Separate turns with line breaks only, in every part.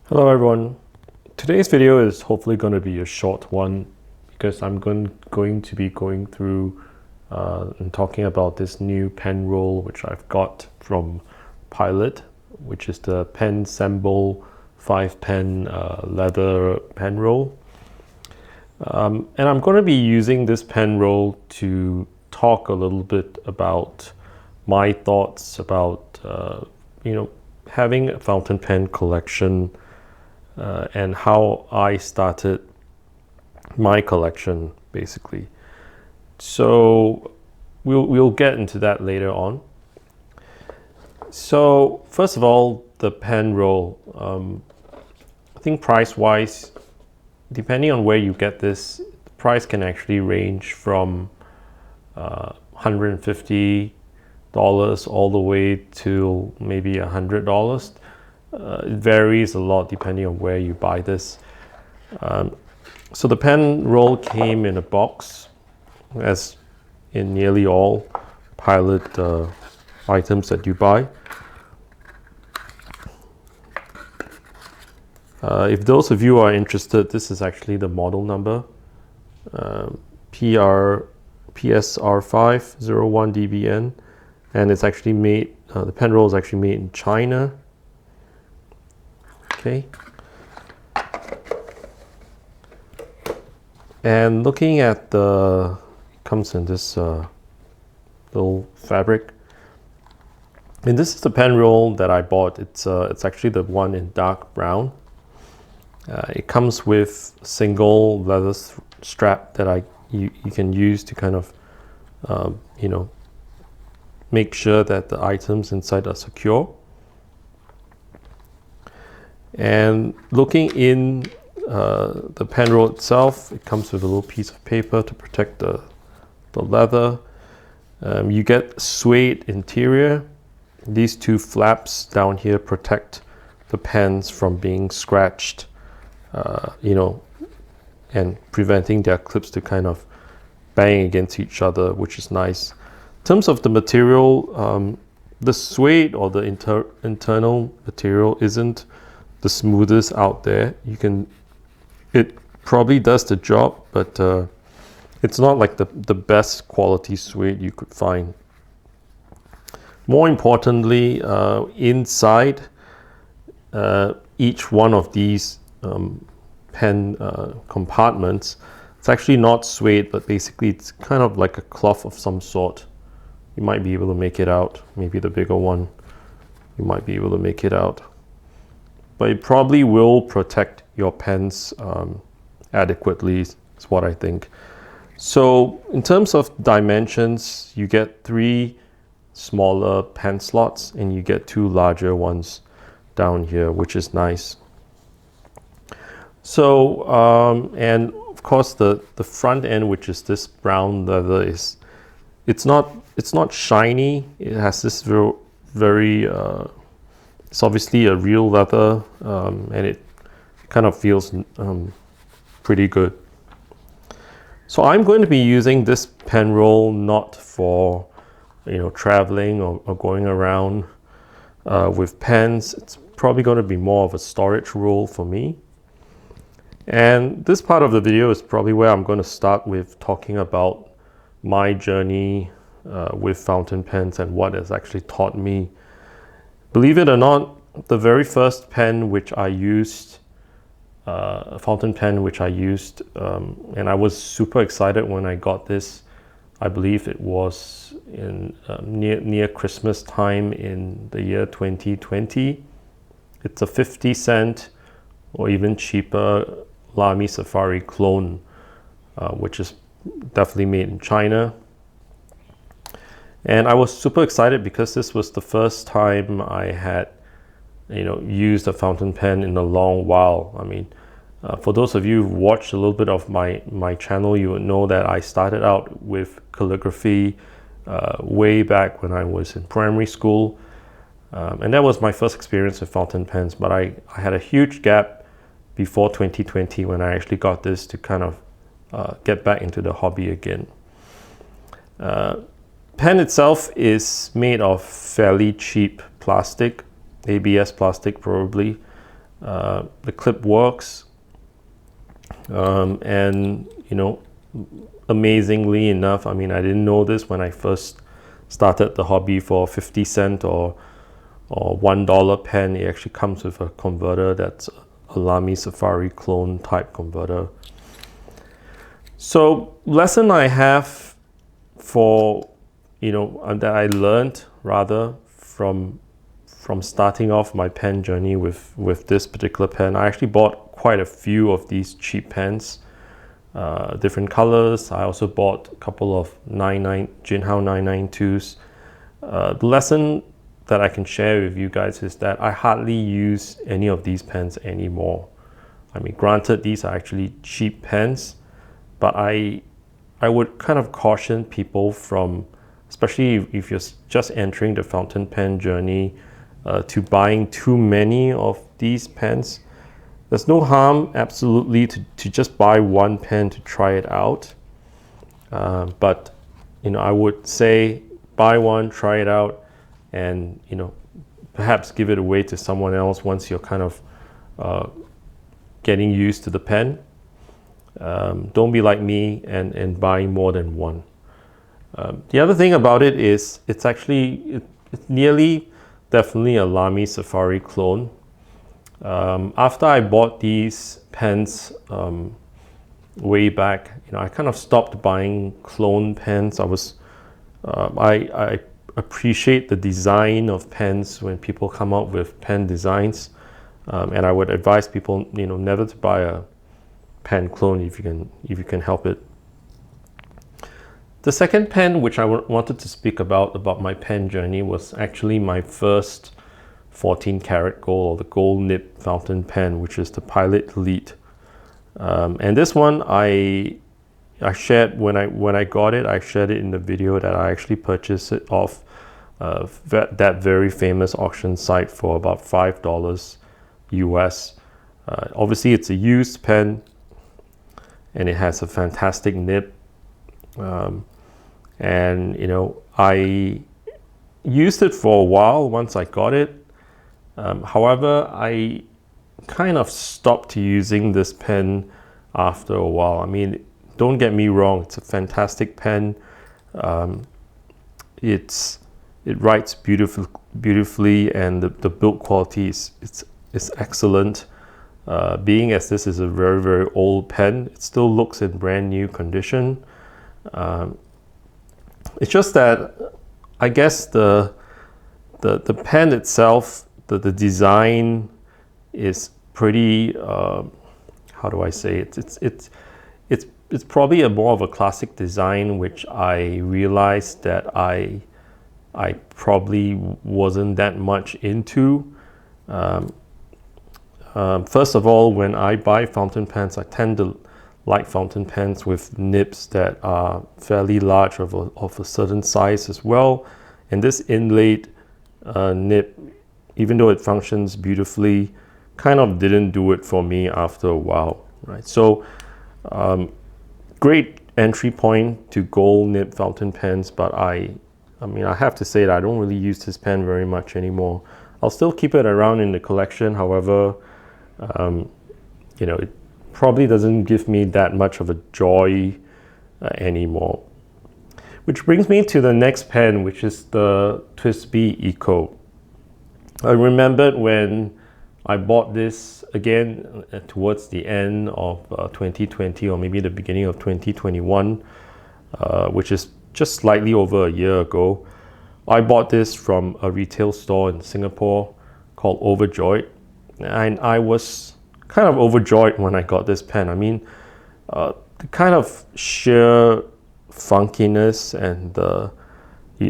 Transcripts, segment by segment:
Hello everyone. Today's video is hopefully going to be a short one because I'm going to be going through and talking about this new pen roll which I've got from Pilot, which is the Pensemble 5-pen leather pen roll. And I'm going to be using this pen roll to talk a little bit about my thoughts about having a fountain pen collection and how I started my collection, basically. So we'll get into that later on. So first of all, the pen roll. I think price-wise, depending on where you get this, the price can actually range from $150 all the way to maybe $100. It varies a lot depending on where you buy this. So the pen roll came in a box, as in nearly all Pilot items that you buy. If those of you are interested, this is actually the model number, PSR501DBN, and it's actually made, the pen roll is actually made in China. Okay. And looking at it comes in this little fabric. And this is the pen roll that I bought. It's actually the one in dark brown. It comes with a single leather strap that you can use to kind of make sure that the items inside are secure. And looking in the pen roll itself, it comes with a little piece of paper to protect the leather. You get suede interior. These two flaps down here protect the pens from being scratched, and preventing their clips to kind of bang against each other, which is nice. In terms of the material, the suede or the internal material isn't the smoothest out there. It probably does the job, but it's not like the best quality suede you could find. More importantly, inside each one of these pen compartments, it's actually not suede, but basically it's kind of like a cloth of some sort. You might be able to make it out. Maybe the bigger one, you might be able to make it out. But it probably will protect your pens adequately, is what I think. So in terms of dimensions, you get 3 smaller pen slots and you get 2 larger ones down here, which is nice. So and of course the front end, which is this brown leather, it's not shiny. It has this very it's obviously a real leather, and it kind of feels pretty good. So I'm going to be using this pen roll not for traveling or going around with pens. It's probably going to be more of a storage roll for me. And this part of the video is probably where I'm going to start with talking about my journey with fountain pens and what has actually taught me. Believe it or not, the very first pen which I used, a fountain pen which I used, and I was super excited when I got this. I believe it was in near Christmas time in the year 2020. It's a 50-cent or even cheaper Lamy Safari clone, which is definitely made in China. And I was super excited because this was the first time I had, used a fountain pen in a long while. I mean, for those of you who've watched a little bit of my channel, you would know that I started out with calligraphy way back when I was in primary school. And that was my first experience with fountain pens, but I had a huge gap before 2020 when I actually got this to kind of get back into the hobby again. Pen itself is made of fairly cheap plastic, ABS plastic probably. The clip works, and amazingly enough, I mean, I didn't know this when I first started the hobby. For 50 cent or $1 pen, it actually comes with a converter that's a Lamy Safari clone type converter. So lesson I have for that I learned rather from starting off my pen journey with this particular pen. I actually bought quite a few of these cheap pens, different colors. I also bought a couple of Jinhao 992s. The lesson that I can share with you guys is that I hardly use any of these pens anymore. I mean, granted, these are actually cheap pens, but I would kind of caution people from, especially if you're just entering the fountain pen journey, to buying too many of these pens. There's no harm, absolutely, to just buy one pen to try it out. But I would say buy one, try it out, and perhaps give it away to someone else once you're kind of getting used to the pen. Don't be like me and buying more than one. The other thing about it is it's nearly definitely a Lamy Safari clone. After I bought these pens way back, I kind of stopped buying clone pens. I appreciate the design of pens when people come out with pen designs, and I would advise people, never to buy a pen clone if you can help it. The second pen which I wanted to speak about my pen journey was actually my first 14 karat gold, or the gold nib fountain pen, which is the Pilot Elite. And this one I shared when I got it. I shared it in the video that I actually purchased it off that very famous auction site for about $5 US. Obviously, it's a used pen, and it has a fantastic nib. And I used it for a while once I got it. However, I kind of stopped using this pen after a while. I mean, don't get me wrong, it's a fantastic pen. It writes beautifully, and the build quality is excellent. Being as this is a very, very old pen, it still looks in brand new condition. It's just that I guess the pen itself, the design is pretty, how do I say it? It's probably more of a classic design, which I realized that I probably wasn't that much into. First of all, when I buy fountain pens, I tend to like fountain pens with nibs that are fairly large, of a certain size as well. And this inlaid nib, even though it functions beautifully, kind of didn't do it for me after a while, right? So great entry point to gold nib fountain pens, but I mean, I have to say that I don't really use this pen very much anymore. I'll still keep it around in the collection. However, it probably doesn't give me that much of a joy anymore. Which brings me to the next pen, which is the TWSBI Eco. I remembered when I bought this again towards the end of 2020, or maybe the beginning of 2021, which is just slightly over a year ago. I bought this from a retail store in Singapore called Overjoyed, and I was kind of overjoyed when I got this pen. I mean, the kind of sheer funkiness and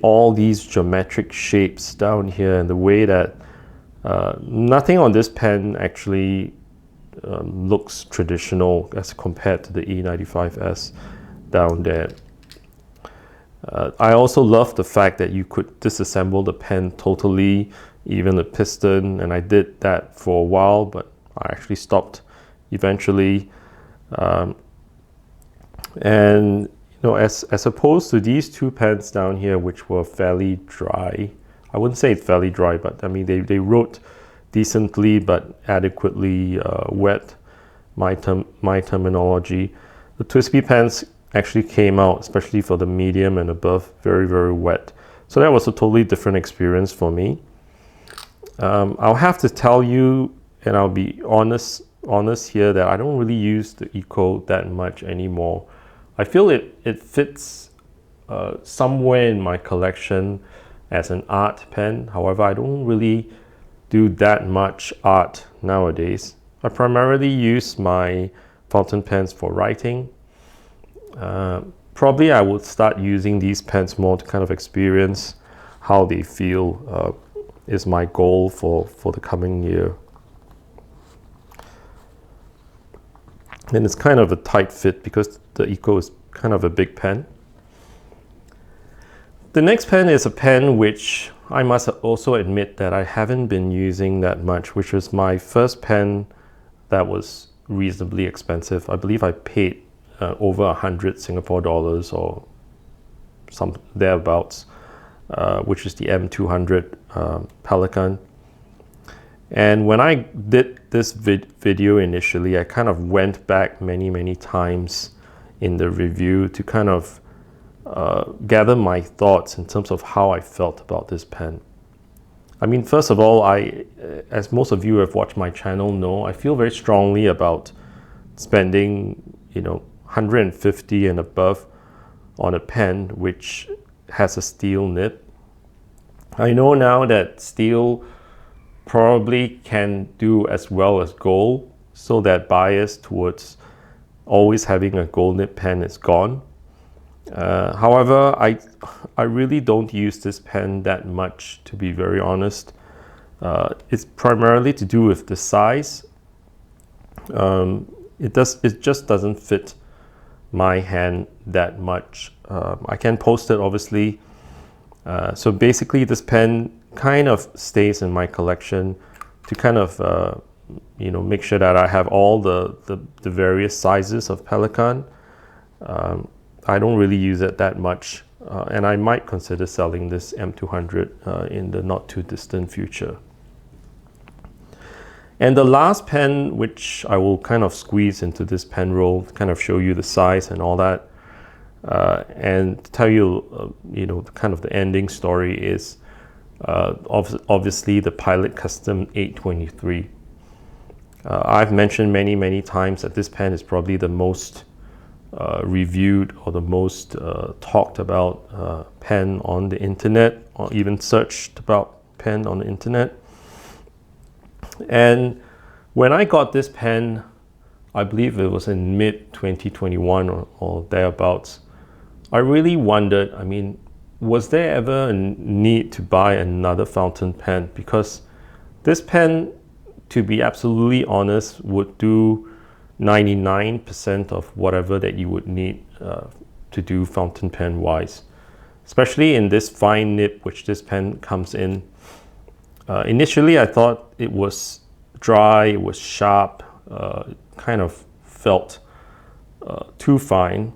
all these geometric shapes down here, and the way that nothing on this pen actually looks traditional as compared to the E95S down there. I also love the fact that you could disassemble the pen totally, even the piston, and I did that for a while, but I actually stopped eventually. And as opposed to these two pens down here, which were fairly dry, I wouldn't say fairly dry, but I mean they wrote decently but adequately wet, my terminology. The TWSBI pens actually came out, especially for the medium and above, very, very wet. So that was a totally different experience for me. I'll have to tell you, and I'll be honest here, that I don't really use the Eco that much anymore. I feel it fits somewhere in my collection as an art pen. However, I don't really do that much art nowadays. I primarily use my fountain pens for writing. Probably I would start using these pens more to kind of experience how they feel, is my goal for the coming year. And it's kind of a tight fit because the Eco is kind of a big pen. The next pen is a pen which I must also admit that I haven't been using that much, which was my first pen that was reasonably expensive. I believe I paid over 100 Singapore dollars or some thereabouts, which is the M200 Pelikan. And when I did this video initially, I kind of went back many times in the review to kind of gather my thoughts in terms of how I felt about this pen. I mean, first of all, as most of you who have watched my channel know, I feel very strongly about spending, 150 and above on a pen which has a steel nib. I know now that steel probably can do as well as gold, so that bias towards always having a gold nib pen is gone. However, I really don't use this pen that much, to be very honest. It's primarily to do with the size. It just doesn't fit my hand that much. I can post it, obviously. So basically, this pen kind of stays in my collection to kind of make sure that I have all the various sizes of Pelikan. I don't really use it that much, and I might consider selling this M200 in the not too distant future. And the last pen, which I will kind of squeeze into this pen roll, kind of show you the size and all that, and tell you, kind of the ending story is obviously the Pilot Custom 823. I've mentioned many times that this pen is probably the most reviewed or the most talked about pen on the internet, or even searched about pen on the internet. And when I got this pen, I believe it was in mid-2021 or thereabouts, I really wondered, I mean, was there ever a need to buy another fountain pen? Because this pen, to be absolutely honest, would do 99% of whatever that you would need to do fountain pen wise, especially in this fine nib which this pen comes in. Initially I thought it was dry, it was sharp, kind of felt too fine,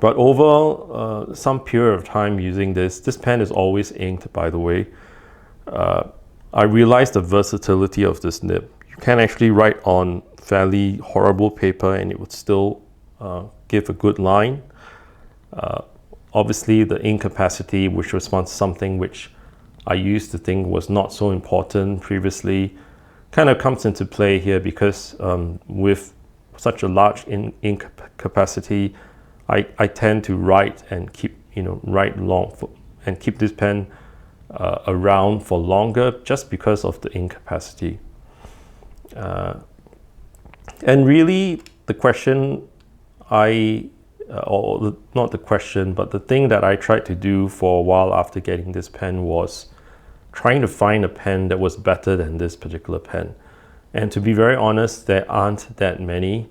but over some period of time using this pen is always inked, by the way. I realized the versatility of this nib. You can actually write on fairly horrible paper and it would still give a good line. Obviously the ink capacity, which was once something which I used to think was not so important previously, kind of comes into play here, because with such a large ink capacity, I tend to write and keep write long and keep this pen around for longer, just because of the ink capacity. And really the question not the question, but the thing that I tried to do for a while after getting this pen was trying to find a pen that was better than this particular pen. And to be very honest, there aren't that many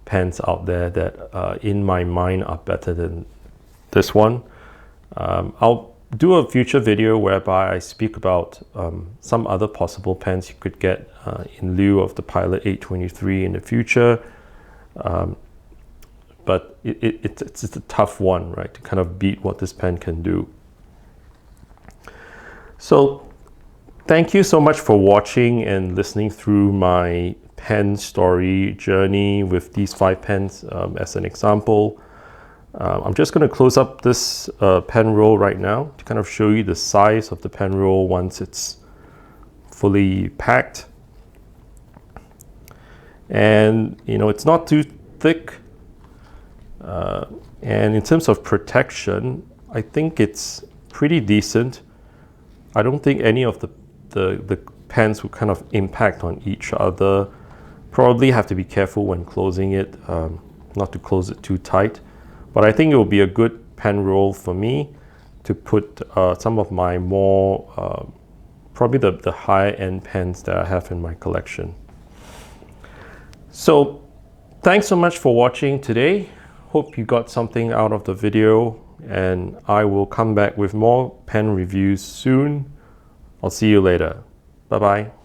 pens out there that in my mind are better than this one. I'll do a future video whereby I speak about some other possible pens you could get in lieu of the Pilot 823 in the future. But it's a tough one, right, to kind of beat what this pen can do. So Thank you so much for watching and listening through my pen story journey with these 5 pens as an example. I'm just going to close up this pen roll right now to kind of show you the size of the pen roll once it's fully packed. And you know, it's not too thick, and in terms of protection, I think it's pretty decent. I don't think any of the pens will kind of impact on each other. Probably have to be careful when closing it, not to close it too tight. But I think it will be a good pen roll for me to put some of my more, probably the high-end pens that I have in my collection. So thanks so much for watching today. Hope you got something out of the video, and I will come back with more pen reviews soon. I'll see you later. Bye-bye.